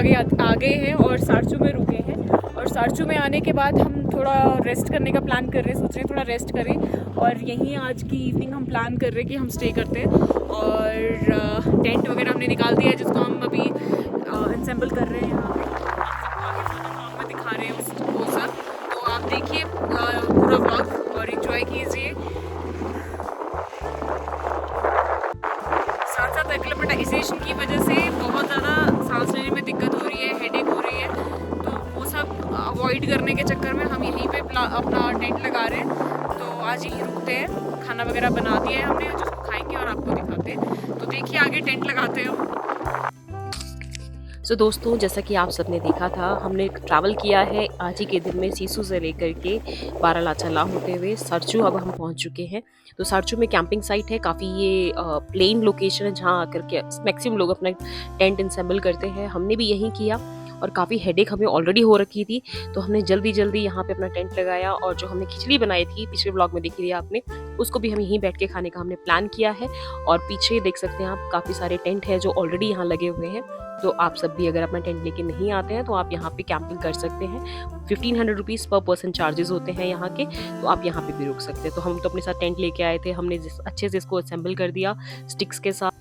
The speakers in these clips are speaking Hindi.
आ गए हैं और सारचू में रुके हैं। और सारचू में आने के बाद हम थोड़ा रेस्ट करने का प्लान कर रहे हैं, सोच रहे हैं थोड़ा रेस्ट करें। और यहीं आज की इवनिंग हम प्लान कर रहे हैं कि हम स्टे करते हैं। और टेंट वगैरह हमने निकाल दिया है जिसको हम अभी असेंबल कर रहे हैं यहाँ पे। आप में दिखा रहे हैं वो सब, तो आप देखिए पूरा व्लॉग और एंजॉय कीजिए। साथ साथ एक्लेमेटाइजेशन की वजह से बहुत ज़्यादा सांस लेने में दिक्कत हो रही है, हेडेक हो रही है, तो वो सब अवॉइड करने के चक्कर में हम यहीं पे अपना टेंट लगा रहे हैं। तो आज यहीं रुकते हैं, खाना वगैरह बना दिया है हमने, जिसको खाएंगे और आपको दिखाते हैं। तो देखिए आगे टेंट लगाते हैं। सो दोस्तों, जैसा कि आप सबने देखा था, हमने ट्रैवल किया है आज ही के दिन में सीसू से लेकर के बारालाचाला होते हुए सरचू अब हम पहुंच चुके हैं। तो सरचू में कैंपिंग साइट है, काफ़ी ये प्लेन लोकेशन है जहां आकर के मैक्सिमम लोग अपना टेंट इंसेंबल करते हैं। हमने भी यहीं किया और काफ़ी हेडेक हमें ऑलरेडी हो रखी थी, तो हमने जल्दी यहाँ पे अपना टेंट लगाया। और जो हमने खिचड़ी बनाई थी पिछले ब्लॉग में देखी लिया आपने, उसको भी हम यहीं बैठ के खाने का हमने प्लान किया है। और पीछे देख सकते हैं आप काफ़ी सारे टेंट है जो ऑलरेडी यहाँ लगे हुए हैं। तो आप सब भी अगर अपना टेंट लेके नहीं आते हैं तो आप यहाँ पे कैंपिंग कर सकते हैं। 1500 रुपीज़ पर पर्सन चार्जेस होते हैं यहाँ के, तो आप यहाँ पे भी रुक सकते हैं। तो हम तो अपने साथ टेंट लेके आए थे, हमने अच्छे से इसको असेंबल कर दिया स्टिक्स के साथ।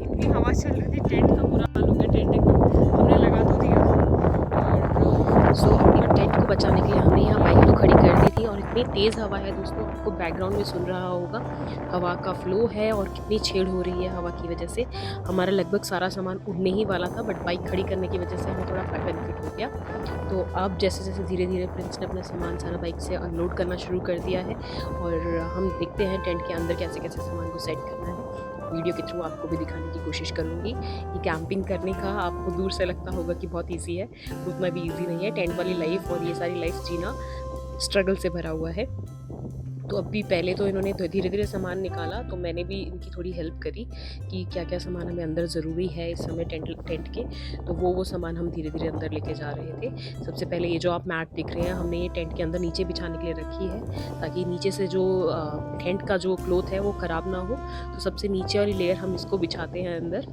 इतनी हवा चल रही थी, टेंट का बुरा हाल हो गया। टेंट एकदम हमने लगा तो दिया और टेंट को बचाने के लिए हमने यहाँ बाइक तो खड़ी कर दी थी। और इतनी तेज़ हवा है दोस्तों, आपको बैकग्राउंड में सुन रहा होगा हवा का फ्लो है और कितनी छेड़ हो रही है हवा की वजह से। हमारा लगभग सारा सामान उड़ने ही वाला था, बट बाइक खड़ी करने की वजह से हमें थोड़ा बेनिफिट हो गया। तो अब जैसे जैसे धीरे धीरे प्रिंस ने अपना सामान सारा बाइक से अनलोड करना शुरू कर दिया है। और हम देखते हैं टेंट के अंदर कैसे कैसे सामान को सेट करना है। वीडियो के थ्रू आपको भी दिखाने की कोशिश करूँगी। ये कैंपिंग करने का आपको दूर से लगता होगा कि बहुत इजी है, उतना भी इजी नहीं है। टेंट वाली लाइफ और ये सारी लाइफ जीना स्ट्रगल से भरा हुआ है। तो अभी पहले तो इन्होंने धीरे धीरे सामान निकाला, तो मैंने भी इनकी थोड़ी हेल्प करी कि क्या क्या सामान हमें अंदर ज़रूरी है इस समय टेंट के। तो वो सामान हम धीरे धीरे अंदर लेके जा रहे थे। सबसे पहले ये जो आप मैट दिख रहे हैं, हमने ये टेंट के अंदर नीचे बिछाने के लिए रखी है, ताकि नीचे से जो टेंट का जो क्लॉथ है वो ख़राब ना हो। तो सबसे नीचे वाली लेयर हम इसको बिछाते हैं अंदर,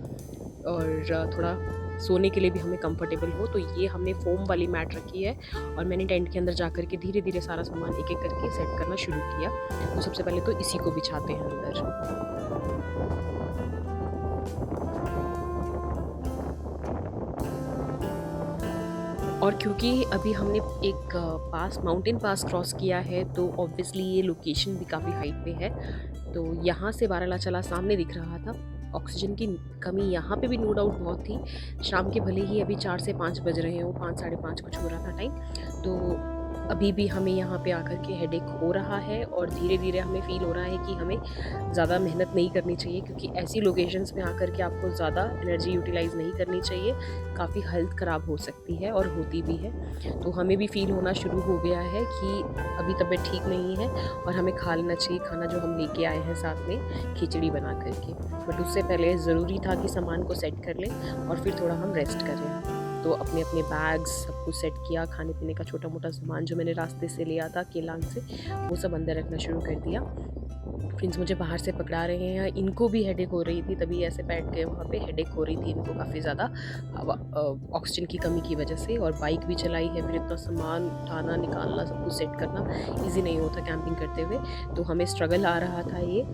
और थोड़ा सोने के लिए भी हमें कंफर्टेबल हो। तो ये हमने फोम वाली मैट रखी है और मैंने टेंट के अंदर जा कर के धीरे धीरे सारा सामान एक एक करके सेट करना शुरू किया। तो सबसे पहले तो इसी को बिछाते हैं अंदर। और क्योंकि अभी हमने एक माउंटेन पास क्रॉस किया है, तो ऑब्वियसली ये लोकेशन भी काफ़ी हाइट पे है। तो यहाँ से बारालाचाला सामने दिख रहा था। ऑक्सीजन की कमी यहाँ पे भी नो डाउट बहुत थी। शाम के भले ही अभी 4 से 5 बज रहे हैं, वो 5 साढ़े 5 कुछ हो रहा था टाइम, तो अभी भी हमें यहाँ पे आकर के हेडेक हो रहा है। और धीरे धीरे हमें फील हो रहा है कि हमें ज़्यादा मेहनत नहीं करनी चाहिए, क्योंकि ऐसी लोकेशंस में आकर के आपको ज़्यादा एनर्जी यूटिलाइज़ नहीं करनी चाहिए। काफ़ी हेल्थ ख़राब हो सकती है और होती भी है। तो हमें भी फील होना शुरू हो गया है कि अभी तबीयत ठीक नहीं है और हमें खा लेना चाहिए खाना जो हम लेके आए हैं साथ में खिचड़ी बना करके। बट उससे पहले ज़रूरी था कि सामान को सेट कर लें और फिर थोड़ा हम रेस्ट करें। तो अपने अपने बैग्स सब कुछ सेट किया, खाने पीने का छोटा मोटा सामान जो मैंने रास्ते से लिया था केलांग से, वो सब अंदर रखना शुरू कर दिया। फ्रेंड्स मुझे बाहर से पकड़ा रहे हैं, इनको भी हेडेक हो रही थी, तभी ऐसे बैठ गए वहाँ पे। हेडेक हो रही थी इनको काफ़ी ज़्यादा ऑक्सीजन की कमी की वजह से। और बाइक भी चलाई है, फिर इतना सामान उठाना निकालना सब कुछ सेट करना ईजी नहीं होता कैंपिंग करते हुए, तो हमें स्ट्रगल आ रहा था ये।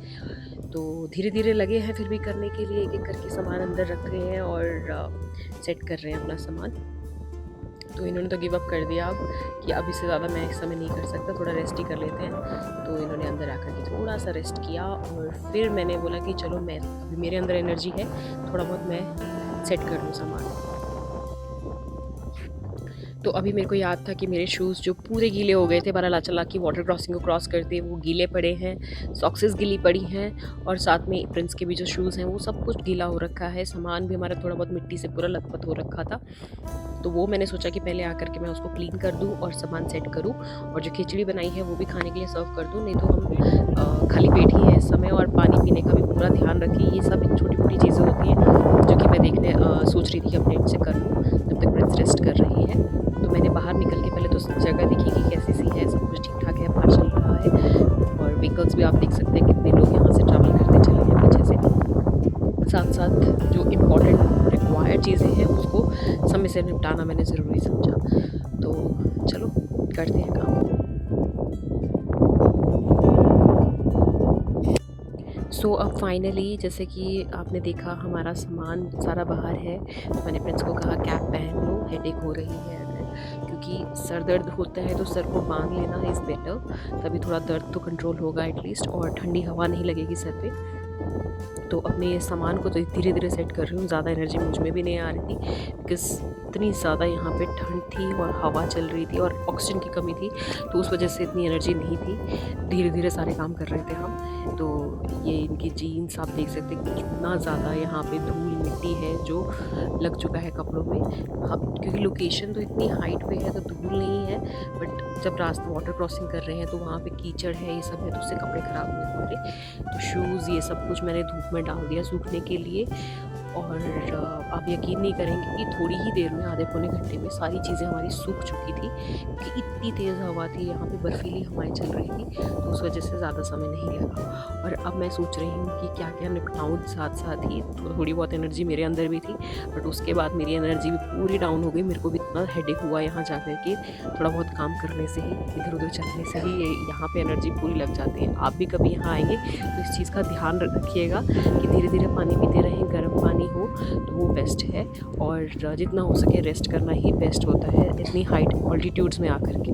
तो धीरे धीरे लगे हैं फिर भी करने के लिए, एक एक करके सामान अंदर रख रहे हैं और सेट कर रहे हैं अपना सामान। तो इन्होंने तो गिव अप कर दिया अब कि अब इससे ज़्यादा मैं इस समय नहीं कर सकता, थोड़ा रेस्ट ही कर लेते हैं। तो इन्होंने अंदर आकर के थोड़ा सा रेस्ट किया और फिर मैंने बोला कि चलो मैं अभी मेरे अंदर एनर्जी है, थोड़ा बहुत मैं सेट कर लूँ सामान। तो अभी मेरे को याद था कि मेरे शूज़ जो पूरे गीले हो गए थे बारालाचाला की वाटर क्रॉसिंग को क्रॉस करते, वो गीले पड़े हैं, सॉक्सेस गीली पड़ी हैं और साथ में प्रिंस के भी जो शूज़ हैं वो सब कुछ गीला हो रखा है। सामान भी हमारा थोड़ा बहुत मिट्टी से पूरा लथपथ हो रखा था। तो वो मैंने सोचा कि पहले आकर के मैं उसको क्लीन कर दूँ और सामान सेट करूँ, और जो खिचड़ी बनाई है वो भी खाने के लिए सर्व कर दूँ। नहीं तो हम खाली पेट ही हैं इस समय, और पानी पीने का भी पूरा ध्यान रखिए। ये सब छोटी मोटी चीज़ें होती हैं जो कि मैं सोच रही थी कि अपने से कर लूँ जब तक प्रिंस रेस्ट कर रही है। तो मैंने बाहर निकल के पहले तो जगह देखी कि कैसी सी है, सब कुछ ठीक ठाक है, बाहर चल रहा है। और व्हीकल्स भी आप देख सकते हैं कितने लोग यहाँ से ट्रैवल करते चले हैं पीछे से। साथ साथ जो इम्पॉर्टेंट रिक्वायर्ड चीज़ें हैं उसको समय से निपटाना मैंने ज़रूरी समझा। तो चलो करते हैं काम। सो अब फाइनली जैसे कि आपने देखा हमारा सामान सारा बाहर है, तो मैंने प्रिंस को कहा कैप पहन लो, हेडेक हो रही है अगर, क्योंकि सर दर्द होता है तो सर को बांध लेना इज़ बेटर, तभी थोड़ा दर्द तो कंट्रोल होगा एटलीस्ट, और ठंडी हवा नहीं लगेगी सर पे। तो अपने सामान को तो धीरे धीरे सेट कर रही हूँ, ज़्यादा एनर्जी मुझ में भी नहीं आ रही थी बिकॉज इतनी ज़्यादा यहाँ पे ठंड थी और हवा चल रही थी और ऑक्सीजन की कमी थी, तो उस वजह से इतनी एनर्जी नहीं थी। धीरे धीरे सारे काम कर रहे थे हम। तो ये इनकी जीन्स आप देख सकते हैं कितना ज़्यादा यहाँ पे धूल मिट्टी है जो लग चुका है कपड़ों में। अब क्योंकि लोकेशन तो इतनी हाइट पे है तो धूल नहीं है, बट जब रास्ता वाटर क्रॉसिंग कर रहे हैं तो वहाँ पे कीचड़ है, ये सब है, तो उससे कपड़े ख़राब हुए हमारे। तो शूज़ ये सब कुछ मैंने धूप में डाल दिया सूखने के लिए। और आप यकीन नहीं करेंगे कि थोड़ी ही देर में, आधे पौने घंटे में सारी चीज़ें हमारी सूख चुकी थी, क्योंकि इतनी तेज़ हवा थी, यहाँ पे बर्फीली हवाएं चल रही थी, तो उस वजह से ज़्यादा समय नहीं लगा। और अब मैं सोच रही हूँ कि क्या क्या निपटाऊँ, साथ साथ ही थोड़ी बहुत एनर्जी मेरे अंदर भी थी, बट उसके बाद मेरी एनर्जी भी पूरी डाउन हो गई। मेरे को भी इतना हेडेक हुआ यहाँ जा कर के, थोड़ा बहुत काम करने से ही, इधर उधर चलने से ही यहाँ पर एनर्जी पूरी लग जाती है। आप भी कभी यहाँ आएंगे तो इस चीज़ का ध्यान रखिएगा कि धीरे धीरे पानी पीते रहें, गर्म पानी हो तो वो बेस्ट है, और जितना हो सके रेस्ट करना ही बेस्ट होता है इतनी हाइट ऑल्टीट्यूड्स में आकर के।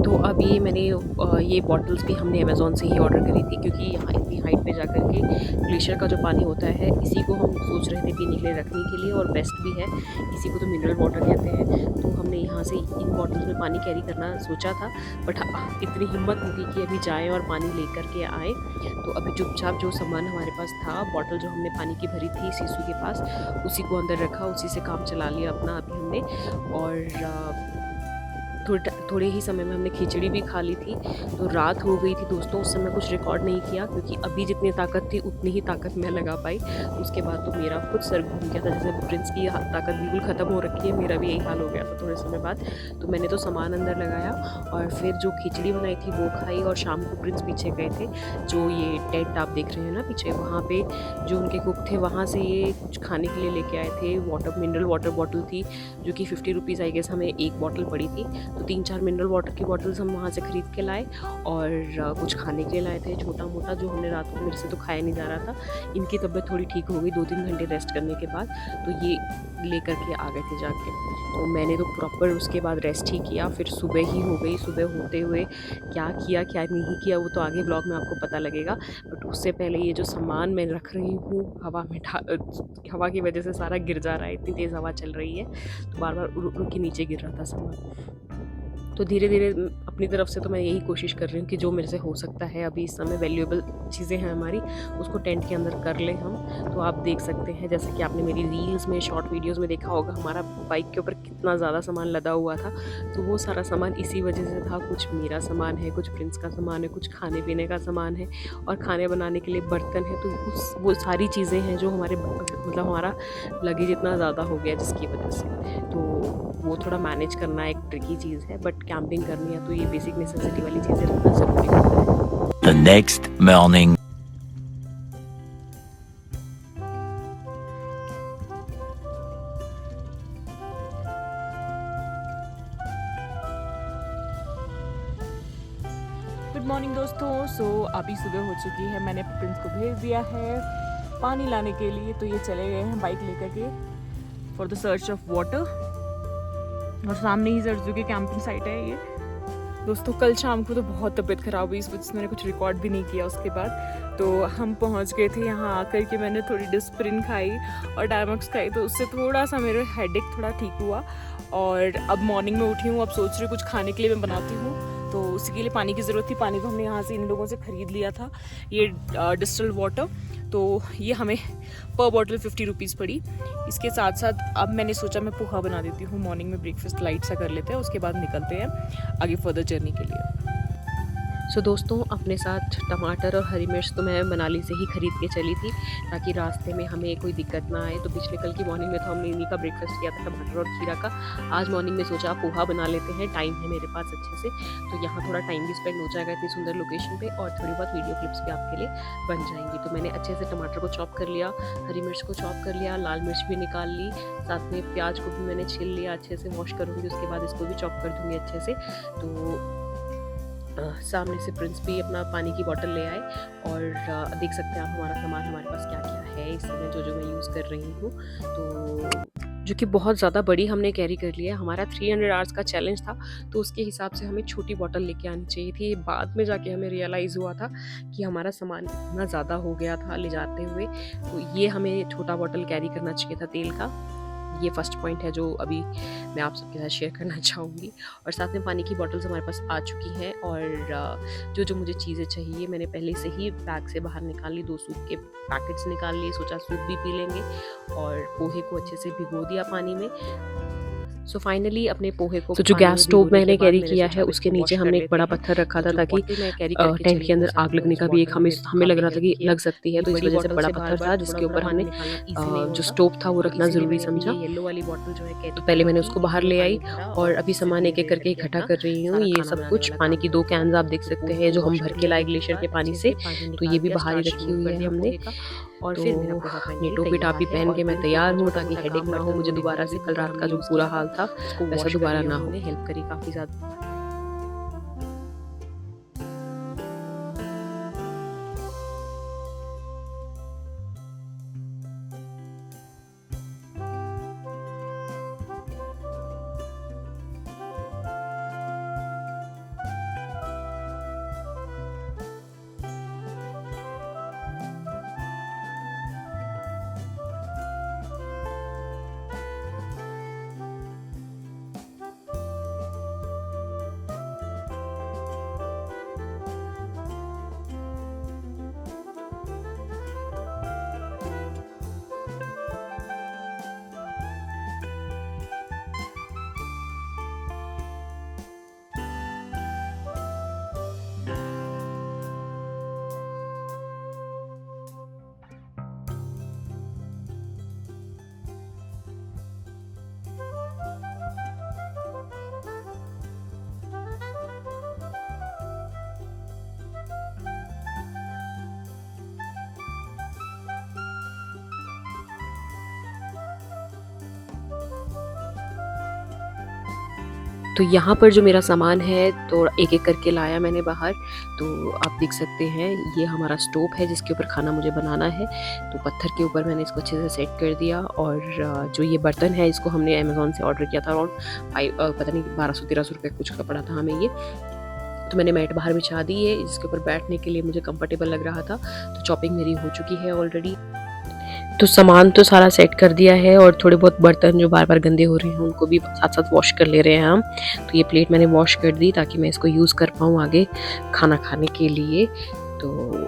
तो अब ये मैंने ये बॉटल्स भी हमने अमेज़ॉन से ही ऑर्डर करी थी, क्योंकि यहाँ इतनी हाइट पे जाकर के ग्लेशियर का जो पानी होता है इसी को हम सोच रहे थे पीने के लिए रखने के लिए, और बेस्ट भी है, इसी को तो मिनरल वाटर कहते हैं। तो हमने यहाँ से इन बॉटल्स में पानी कैरी करना सोचा था, बट इतनी हिम्मत होगी कि अभी जाएँ और पानी लेकर के आएँ। तो अभी चुपचाप जो सामान हमारे पास था, बॉटल जो हमने पानी की भरी थी सीसू के पास, उसी को अंदर रखा, उसी से काम चला लिया अपना अभी हमने। और थोड़े ही समय में हमने खिचड़ी भी खा ली थी। तो रात हो गई थी दोस्तों, उस समय कुछ रिकॉर्ड नहीं किया, क्योंकि अभी जितनी ताकत थी उतनी ही ताकत मैं लगा पाई। उसके बाद तो मेरा खुद सर घूम गया था, जैसे प्रिंस की ताकत बिल्कुल ख़त्म हो रखी है, मेरा भी यही हाल हो गया था थोड़े समय बाद। तो मैंने तो सामान अंदर लगाया और फिर जो खिचड़ी बनाई थी वो खाई, और शाम को प्रिंस पीछे गए थे, जो ये टेंट आप देख रहे हैं ना पीछे, वहाँ पे जो उनके कुक थे वहाँ से ये कुछ खाने के लिए लेके आए थे। मिनरल वाटर बॉटल थी जो कि 50 रुपीज़ आई गेस हमें एक बॉटल पड़ी थी। तो 3-4 मिनरल वाटर की बॉटल्स हम वहाँ से ख़रीद के लाए, और कुछ खाने के लिए लाए थे छोटा मोटा, जो हमने रात को मेरे से तो खाया नहीं जा रहा था। इनकी तबीयत थोड़ी ठीक हो गई 2-3 घंटे रेस्ट करने के बाद, तो ये लेकर के आ गए थे जाके। तो मैंने तो प्रॉपर उसके बाद रेस्ट ही किया, फिर सुबह ही हो गई। सुबह होते हुए क्या किया क्या नहीं किया वो तो आगे ब्लॉग में आपको पता लगेगा, बट उससे पहले ये जो सामान मैं रख रही हूँ हवा में हवा की वजह से सारा गिर जा रहा है, इतनी तेज़ हवा चल रही है, तो बार बार उड़ के नीचे गिर रहा था सामान। तो धीरे धीरे अपनी तरफ से तो मैं यही कोशिश कर रही हूँ कि जो मेरे से हो सकता है, अभी इस समय वैल्यूएबल चीज़ें हैं हमारी, उसको टेंट के अंदर कर लें हम। तो आप देख सकते हैं, जैसे कि आपने मेरी रील्स में, शॉर्ट वीडियोस में देखा होगा, हमारा बाइक के ऊपर कितना ज़्यादा सामान लदा हुआ था। तो वो सारा सामान इसी वजह से था, कुछ मेरा सामान है, कुछ प्रिंस का सामान है, कुछ खाने पीने का सामान है, और खाने बनाने के लिए बर्तन है। तो वो सारी चीज़ें हैं जो हमारे मतलब हमारा लगेज इतना ज़्यादा हो गया जिसकी वजह से, तो वो थोड़ा मैनेज करना एक ट्रिकी चीज़ है। बट कैंपिंग करनी है तो ये बेसिक नेसेसिटी वाली चीज़ें रखना ज़रूरी होता है। The next morning. Good morning दोस्तों। सो अभी सुबह हो चुकी है, मैंने प्रिंस को भेज दिया है पानी लाने के लिए, तो ये चले गए हैं बाइक लेकर के for the search of water. और सामने ही जर्जू की कैंपिंग साइट है ये दोस्तों। कल शाम को तो बहुत तबीयत ख़राब हुई, इस वजह से मैंने कुछ रिकॉर्ड भी नहीं किया उसके बाद। तो हम पहुंच गए थे यहाँ आकर के, मैंने थोड़ी डिस्प्रिन खाई और डायमक्स खाई, तो उससे थोड़ा सा मेरा हेडेक थोड़ा ठीक हुआ। और अब मॉर्निंग में उठी हूँ, अब सोच रही हूँ कुछ खाने के लिए मैं बनाती हूँ, तो उसी के लिए पानी की ज़रूरत थी। पानी तो हमने यहाँ से इन लोगों से ख़रीद लिया था, ये डिस्टिल्ड वाटर, तो ये हमें पर बॉटल 50 रुपीज़ पड़ी। इसके साथ साथ अब मैंने सोचा मैं पोहा बना देती हूँ, मॉर्निंग में ब्रेकफास्ट लाइट सा कर लेते हैं, उसके बाद निकलते हैं आगे फर्दर जर्नी के लिए। सो दोस्तों, अपने साथ टमाटर और हरी मिर्च तो मैं मनाली से ही ख़रीद के चली थी ताकि रास्ते में हमें कोई दिक्कत ना आए। तो पिछले कल की मॉर्निंग में तो हमने इन्हीं का ब्रेकफास्ट किया था, टमाटर और खीरा का। आज मॉर्निंग में सोचा पोहा बना लेते हैं, टाइम है मेरे पास अच्छे से, तो यहाँ थोड़ा टाइम भी स्पेंड हो जाएगा इतनी सुंदर लोकेशन पे और थोड़ी बहुत वीडियो क्लिप्स भी आपके लिए बन जाएंगी। तो मैंने अच्छे से टमाटर को चॉप कर लिया, हरी मिर्च को चॉप कर लिया, लाल मिर्च भी निकाल ली, साथ में प्याज को भी मैंने छील लिया, अच्छे से वॉश करूँगी, उसके बाद इसको भी चॉप कर दूँगी अच्छे से। तो सामने से प्रिंस भी अपना पानी की बोतल ले आए और देख सकते हैं आप हमारा सामान हमारे पास क्या क्या है इस समय जो मैं यूज़ कर रही हूँ। तो जो कि बहुत ज़्यादा बड़ी हमने कैरी कर लिया। हमारा 300 आवर्स का चैलेंज था तो उसके हिसाब से हमें छोटी बोतल लेके आनी चाहिए थी। बाद में जाके हमें रियलाइज़ हुआ था कि हमारा सामान इतना ज़्यादा हो गया था ले जाते हुए, तो ये हमें छोटा बोतल कैरी करना चाहिए था तेल का। ये फर्स्ट पॉइंट है जो अभी मैं आप सबके साथ शेयर करना चाहूँगी। और साथ में पानी की बॉटल्स हमारे पास आ चुकी हैं और जो मुझे चीज़ें चाहिए मैंने पहले से ही बैग से बाहर निकाल ली। 2 सूप के पैकेट्स निकाल लिए, सोचा सूप भी पी लेंगे और पोहे को अच्छे से भिगो दिया पानी में। सो फाइनली अपने पोहे को जो गैस स्टोव मैंने कैरी किया है उसके नीचे हमने एक बड़ा पत्थर रखा था ताकि टेंट के अंदर आग लगने का भी एक हमें लग रहा था कि लग सकती है, तो इस वजह से बड़ा पत्थर था जिसके ऊपर हमने जो स्टोव था वो रखना ज़रूरी समझा। येलो वाली बॉटल जो है तो पहले मैंने उसको बाहर ले आई और अभी सामान एक एक करके इकट्ठा कर रही हूँ। ये सब कुछ पानी की 2 कैन्स आप देख सकते हैं जो हम भर के लाए ग्लेशियर के पानी से, तो ये भी बाहर ही रखी हुई है हमने। और फिर ये टोपी टापी पहन के मैं तैयार हूँ ताकि हेडेक ना हो मुझे दोबारा से। कल रात का जो पूरा हाल था वैसा दोबारा ना हो। हेल्प करी काफ़ी ज़्यादा। तो यहाँ पर जो मेरा सामान है तो एक एक करके लाया मैंने बाहर। तो आप देख सकते हैं ये हमारा स्टोव है जिसके ऊपर खाना मुझे बनाना है। तो पत्थर के ऊपर मैंने इसको अच्छे से सेट कर दिया और जो ये बर्तन है इसको हमने अमेज़ॉन से ऑर्डर किया था अराउंड पता नहीं 1200-1300 रुपये कुछ का पड़ा था हमें ये। तो मैंने मैट बाहर बिछा दी है जिसके ऊपर बैठने के लिए मुझे कंफर्टेबल लग रहा था। तो चॉपिंग मेरी हो चुकी है ऑलरेडी। तो सामान तो सारा सेट कर दिया है और थोड़े बहुत बर्तन जो बार बार गंदे हो रहे हैं उनको भी साथ साथ वॉश कर ले रहे हैं हम। तो ये प्लेट मैंने वॉश कर दी ताकि मैं इसको यूज़ कर पाऊँ आगे खाना खाने के लिए। तो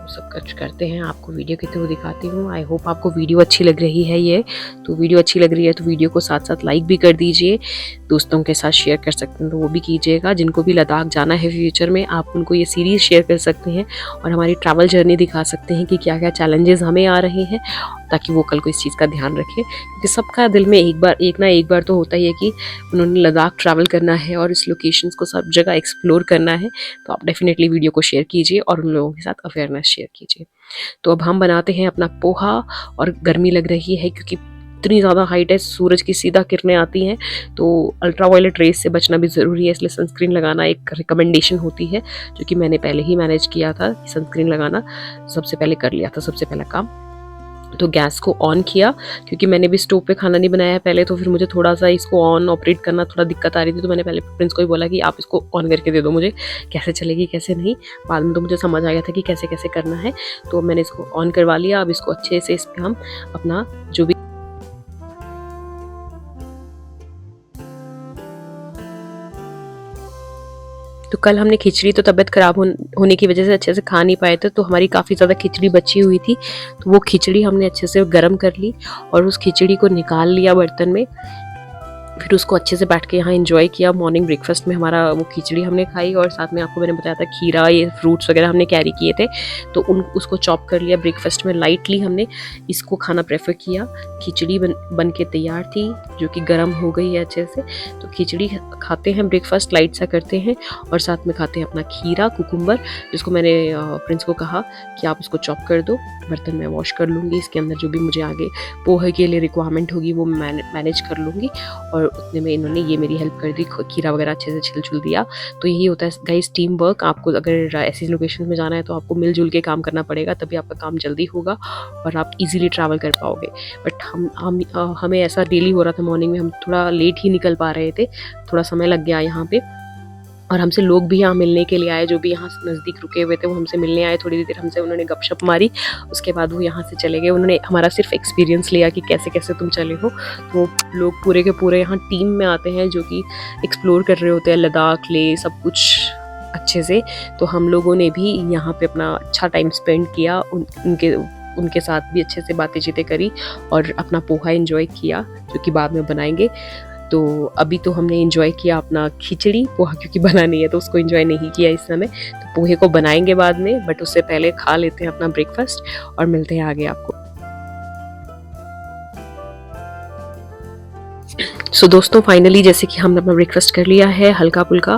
सब कुछ करते हैं, आपको वीडियो के थ्रू दिखाती हूँ। आई होप आपको वीडियो अच्छी लग रही है ये। तो वीडियो अच्छी लग रही है तो वीडियो को साथ साथ लाइक भी कर दीजिए, दोस्तों के साथ शेयर कर सकते हैं तो वो भी कीजिएगा। जिनको भी लद्दाख जाना है फ्यूचर में आप उनको ये सीरीज़ शेयर कर सकते हैं और हमारी ट्रैवल जर्नी दिखा सकते हैं कि क्या क्या चैलेंजेस हमें आ रहे हैं ताकि वो कल को इस चीज़ का ध्यान रखें। क्योंकि सबका दिल में एक ना एक बार तो होता ही है कि उन्होंने लद्दाख ट्रैवल करना है और इस लोकेशंस को सब जगह एक्सप्लोर करना है। तो आप डेफिनेटली वीडियो को शेयर कीजिए और उन लोगों के साथ अवेयरनेस शेयर कीजिए। तो अब हम बनाते हैं अपना पोहा और गर्मी लग रही है क्योंकि इतनी ज़्यादा हाइट है, सूरज की सीधा किरणें आती हैं तो अल्ट्रा वायलेट रेस से बचना भी ज़रूरी है, इसलिए सनस्क्रीन लगाना एक रिकमेंडेशन होती है जो कि मैंने पहले ही मैनेज किया था कि सनस्क्रीन लगाना सबसे पहले कर लिया था, सबसे पहला काम। तो गैस को ऑन किया क्योंकि मैंने भी स्टोव पे खाना नहीं बनाया है पहले, तो फिर मुझे थोड़ा सा इसको ऑन ऑपरेट करना थोड़ा दिक्कत आ रही थी। तो मैंने पहले प्रिंस को ही बोला कि आप इसको ऑन करके दे दो मुझे, कैसे चलेगी कैसे नहीं। बाद में तो मुझे समझ आ गया था कि कैसे कैसे करना है। तो मैंने इसको ऑन करवा लिया। अब इसको अच्छे से इस पर हम अपना जो भी तो कल हमने खिचड़ी तो तबीयत ख़राब होने की वजह से अच्छे से खा नहीं पाए थे, तो हमारी काफ़ी ज़्यादा खिचड़ी बची हुई थी। तो वो खिचड़ी हमने अच्छे से गर्म कर ली और उस खिचड़ी को निकाल लिया बर्तन में। फिर उसको अच्छे से बैठ के यहाँ एंजॉय किया। मॉर्निंग ब्रेकफास्ट में हमारा वो खिचड़ी हमने खाई और साथ में आपको मैंने बताया था खीरा, ये फ्रूट्स वगैरह हमने कैरी किए थे, तो उसको चॉप कर लिया। ब्रेकफास्ट में लाइटली हमने इसको खाना प्रेफर किया। खिचड़ी बन के तैयार थी जो कि गर्म हो गई है अच्छे से। तो खिचड़ी खाते हैं, ब्रेकफास्ट लाइट सा करते हैं और साथ में खाते हैं अपना खीरा, कुकुम्बर, जिसको मैंने प्रिंस को कहा कि आप उसको चॉप कर दो, बर्तन में वॉश कर लूँगी, इसके अंदर जो भी मुझे आगे पोहे के लिए रिक्वायरमेंट होगी वो मैनेज कर लूँगी। और उतने में इन्होंने ये मेरी हेल्प कर दी, खीरा वगैरह अच्छे से छिल दिया। तो यही होता है गाइस टीम वर्क। आपको अगर ऐसी लोकेशन में जाना है तो आपको मिलजुल के काम करना पड़ेगा, तभी आपका काम जल्दी होगा और आप इजीली ट्रैवल कर पाओगे। बट हमें ऐसा डेली हो रहा था, मॉर्निंग में हम थोड़ा लेट ही निकल पा रहे थे, थोड़ा समय लग गया यहाँ पे। और हमसे लोग भी यहाँ मिलने के लिए आए, जो भी यहाँ नज़दीक रुके हुए थे वो हमसे मिलने आए। थोड़ी देर हमसे उन्होंने गपशप मारी, उसके बाद वो यहाँ से चले गए। उन्होंने हमारा सिर्फ एक्सपीरियंस लिया कि कैसे कैसे तुम चले हो। तो लोग पूरे के पूरे यहाँ टीम में आते हैं जो कि एक्सप्लोर कर रहे होते हैं लद्दाख, ले सब कुछ अच्छे से। तो हम लोगों ने भी यहाँ पे अपना अच्छा टाइम स्पेंड किया, उनके साथ भी अच्छे से बातें चीतें करी और अपना पोहा एंजॉय किया जो कि बाद में बनाएंगे। तो अभी तो हमने एंजॉय किया अपना खिचड़ी, पोहा क्योंकि बनानी है तो उसको एंजॉय नहीं किया इस समय। तो पोहे को बनाएंगे बाद में, बट उससे पहले खा लेते हैं अपना ब्रेकफास्ट और मिलते हैं आगे आपको। सो दोस्तों फाइनली जैसे कि हमने अपना ब्रेकफास्ट कर लिया है, हल्का फुल्का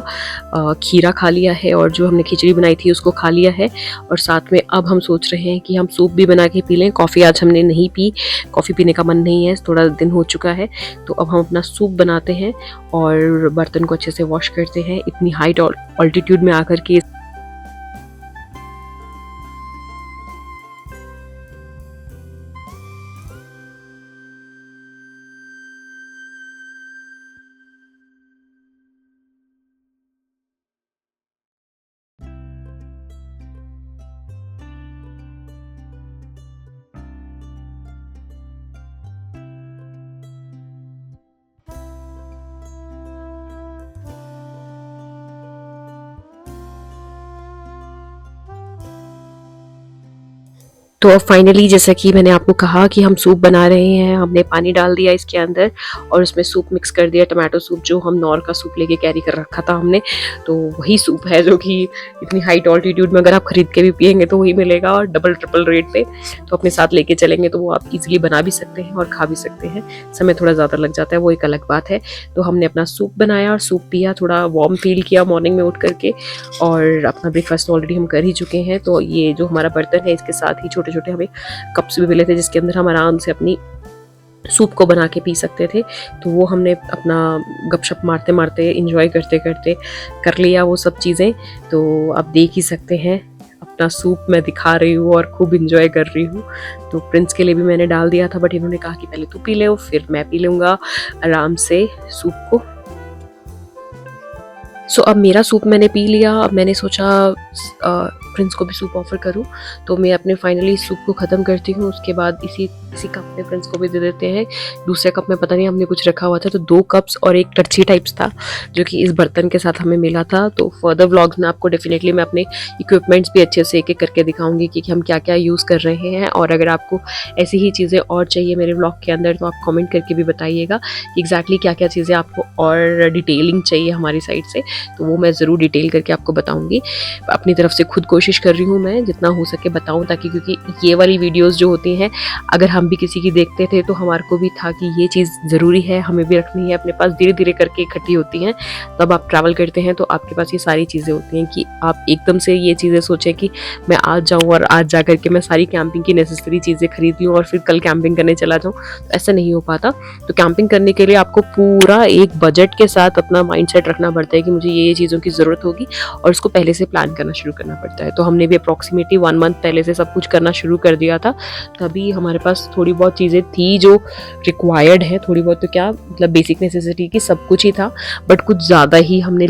खीरा खा लिया है और जो हमने खिचड़ी बनाई थी उसको खा लिया है। और साथ में अब हम सोच रहे हैं कि हम सूप भी बना के पी लें। कॉफ़ी आज हमने नहीं पी, कॉफ़ी पीने का मन नहीं है, थोड़ा दिन हो चुका है। तो अब हम अपना सूप बनाते हैं और बर्तन को अच्छे से वॉश करते हैं। इतनी हाइट ऑल्टीट्यूड में आकर के तो अब फाइनली जैसा कि मैंने आपको कहा कि हम सूप बना रहे हैं, हमने पानी डाल दिया इसके अंदर और उसमें सूप मिक्स कर दिया, टमाटो सूप, जो हम नॉर का सूप लेके कैरी कर रखा था हमने। तो वही सूप है जो कि इतनी हाइट ऑल्टीट्यूड में अगर आप खरीद के भी पियेंगे तो वही मिलेगा और डबल ट्रिपल रेट पे। तो अपने साथ लेके चलेंगे तो वो आप इजीली बना भी सकते हैं और खा भी सकते हैं। समय थोड़ा ज़्यादा लग जाता है, वो एक अलग बात है। तो हमने अपना सूप बनाया और सूप पिया, थोड़ा वार्म फील किया मॉर्निंग में उठ करके और अपना ब्रेकफास्ट ऑलरेडी हम कर ही चुके हैं। तो ये जो हमारा बर्तन है इसके साथ ही छोटे छोटे हमें कप्स भी मिले थे जिसके अंदर हम आराम से अपनी सूप को बना के पी सकते थे। तो वो हमने अपना गपशप मारते मारते एंजॉय करते करते कर लिया वो सब चीज़ें। तो आप देख ही सकते हैं अपना सूप मैं दिखा रही हूँ और खूब इंजॉय कर रही हूँ। तो प्रिंस के लिए भी मैंने डाल दिया था, बट इन्होंने कहा कि पहले तू पी ले फिर मैं पी लूँगा आराम से सूप को। सो अब मेरा सूप मैंने पी लिया। अब मैंने सोचा प्रिंस को भी सूप ऑफर करूं, तो मैं अपने फाइनली सूप को ख़त्म करती हूं। उसके बाद इसी कप में प्रिंस को भी दे देते हैं। दूसरे कप में पता नहीं हमने कुछ रखा हुआ था, तो 2 कप्स और एक टर्ची टाइप्स था जो कि इस बर्तन के साथ हमें मिला था। तो फर्दर व्लॉग्स में आपको डेफिनेटली मैं अपने इक्विपमेंट्स भी अच्छे से एक एक करके दिखाऊंगी कि हम क्या क्या यूज़ कर रहे हैं। और अगर आपको ऐसी ही चीज़ें और चाहिए मेरे व्लॉग के अंदर तो आप कमेंट करके भी बताइएगा कि एग्जैक्टली क्या क्या चीज़ें आपको और डिटेलिंग चाहिए हमारी साइड से, तो वो मैं ज़रूर डिटेल करके आपको बताऊँगी। अपनी तरफ से खुद कोशिश कर रही हूँ मैं जितना हो सके बताऊँ, ताकि क्योंकि ये वाली वीडियोज़ जो होती हैं अगर हम भी किसी की देखते थे तो हमारे को भी था कि ये चीज़ ज़रूरी है, हमें भी रखनी है अपने पास, धीरे धीरे करके इकट्ठी होती हैं। तब आप ट्रैवल करते हैं तो आपके पास ये सारी चीज़ें होती हैं कि आप एकदम से ये चीज़ें सोचें कि मैं आज जाऊँ और आज जा करके मैं सारी कैंपिंग की नेसेसरी चीज़ें खरीद लूँ और फिर कल कैंपिंग करने चला जाऊँ, तो ऐसा नहीं हो पाता। तो कैंपिंग करने के लिए आपको पूरा एक बजट के साथ अपना माइंड सेट रखना पड़ता है कि मुझे ये चीज़ों की ज़रूरत होगी और उसको पहले से प्लान करना शुरू करना पड़ता है। तो हमने भी अप्रॉक्सीमेटली 1 मंथ पहले से सब कुछ करना शुरू कर दिया था, तभी हमारे पास थोड़ी बहुत चीज़ें थी जो रिक्वायर्ड है। थोड़ी बहुत तो क्या मतलब बेसिक नेसेसिटी की सब कुछ ही था, बट कुछ ज़्यादा ही हमने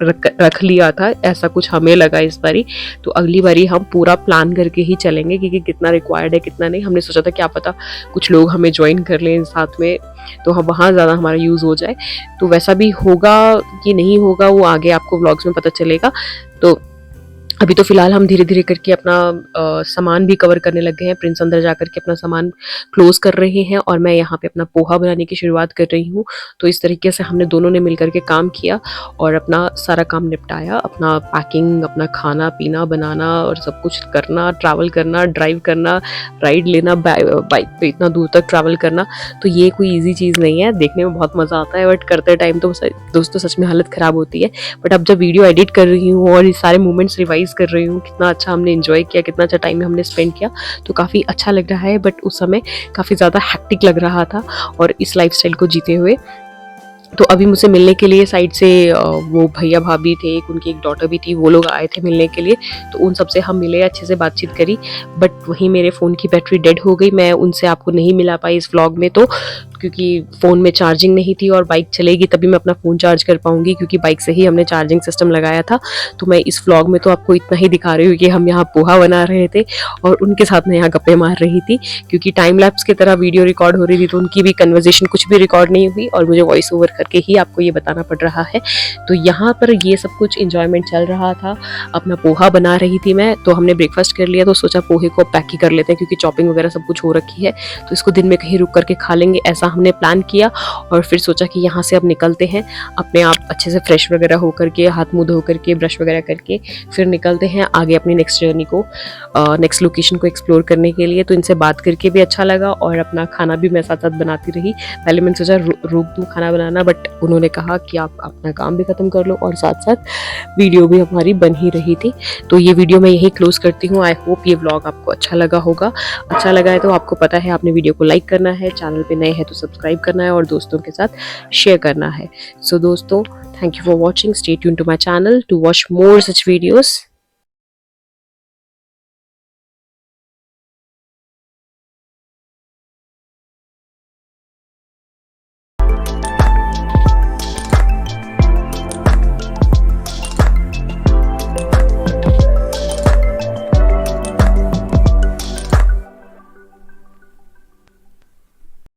रख लिया था, ऐसा कुछ हमें लगा इस बारी। तो अगली बारी हम पूरा प्लान करके ही चलेंगे कि कितना रिक्वायर्ड है कितना नहीं। हमने सोचा था क्या पता कुछ लोग हमें ज्वाइन कर लें साथ में, तो हम वहाँ ज़्यादा हमारा यूज़ हो जाए। तो वैसा भी होगा कि नहीं होगा वो आगे आपको व्लॉग्स में पता चलेगा। तो अभी तो फ़िलहाल हम धीरे-धीरे करके अपना सामान भी कवर करने लग गए हैं। प्रिंस अंदर जा कर के अपना सामान क्लोज़ कर रहे हैं और मैं यहाँ पे अपना पोहा बनाने की शुरुआत कर रही हूँ। तो इस तरीके से हमने दोनों ने मिल कर के काम किया और अपना सारा काम निपटाया। अपना पैकिंग, अपना खाना-पीना बनाना और सब कुछ करना, ट्रैवल करना, ड्राइव करना, राइड लेना, बाइक पे इतना दूर तक ट्रैवल करना, तो ये कोई ईज़ी चीज़ नहीं है। देखने में बहुत मज़ा आता है बट करते टाइम तो दोस्तों सच में हालत ख़राब होती है। बट अब जब वीडियो एडिट कर रही हूँ और ये सारे मोमेंट्स रिवाइज़ कर रही हूँ, कितना अच्छा हमने एंजॉय किया, कितना अच्छा टाइम हमने स्पेंड किया, तो काफ़ी अच्छा लग रहा है। बट उस समय काफ़ी ज़्यादा हेक्टिक लग रहा था और इस लाइफस्टाइल को जीते हुए। तो अभी मुझसे मिलने के लिए साइड से वो भैया भाभी थे, उनकी एक डॉटर भी थी, वो लोग आए थे मिलने के लिए। तो उन सबसे हम मिले, अच्छे से बातचीत करी। बट वहीं मेरे फ़ोन की बैटरी डेड हो गई। मैं उनसे आपको नहीं मिला पाई इस व्लॉग में, तो क्योंकि फ़ोन में चार्जिंग नहीं थी और बाइक चलेगी तभी मैं अपना फ़ोन चार्ज कर पाऊँगी, क्योंकि बाइक से ही हमने चार्जिंग सिस्टम लगाया था। तो मैं इस व्लॉग में तो आपको इतना ही दिखा रही हूँ कि हम यहाँ पोहा बना रहे थे और उनके साथ मैं यहाँ गप्पे मार रही थी, क्योंकि टाइम लैप्स की तरह वीडियो रिकॉर्ड हो रही थी, तो उनकी भी कन्वर्सेशन कुछ भी रिकॉर्ड नहीं हुई और मुझे वॉइस ओवर करके ही आपको ये बताना पड़ रहा है। तो यहाँ पर ये सब कुछ इंजॉयमेंट चल रहा था। अपना पोहा बना रही थी मैं, तो हमने ब्रेकफास्ट कर लिया, तो सोचा पोहे को पैक ही कर लेते हैं, क्योंकि चॉपिंग वगैरह सब कुछ हो रखी है, तो इसको दिन में कहीं रुक करके खा लेंगे, ऐसा हमने प्लान किया। और फिर सोचा कि यहाँ से अब निकलते हैं, अपने आप अच्छे से फ्रेश वगैरह होकर के, हाथ मुंह धो करके, ब्रश वगैरह करके फिर निकलते हैं आगे अपनी नेक्स्ट जर्नी को, नेक्स्ट लोकेशन को एक्सप्लोर करने के लिए। तो इनसे बात करके भी अच्छा लगा और अपना खाना भी मैं साथ साथ बनाती रही। पहले मैंने सोचा रोक दूँ खाना बनाना, बट उन्होंने कहा कि आप अपना काम भी ख़त्म कर लो और साथ साथ वीडियो भी हमारी बन ही रही थी। तो ये वीडियो मैं यहीं क्लोज़ करती हूँ। आई होप ये व्लॉग आपको अच्छा लगा होगा। अच्छा लगा है तो आपको पता है, आपने वीडियो को लाइक करना है, चैनल पे नए हैं तो सब्सक्राइब करना है और दोस्तों के साथ शेयर करना है। सो दोस्तों, thank you for watching. Stay tune to my channel to watch more such videos.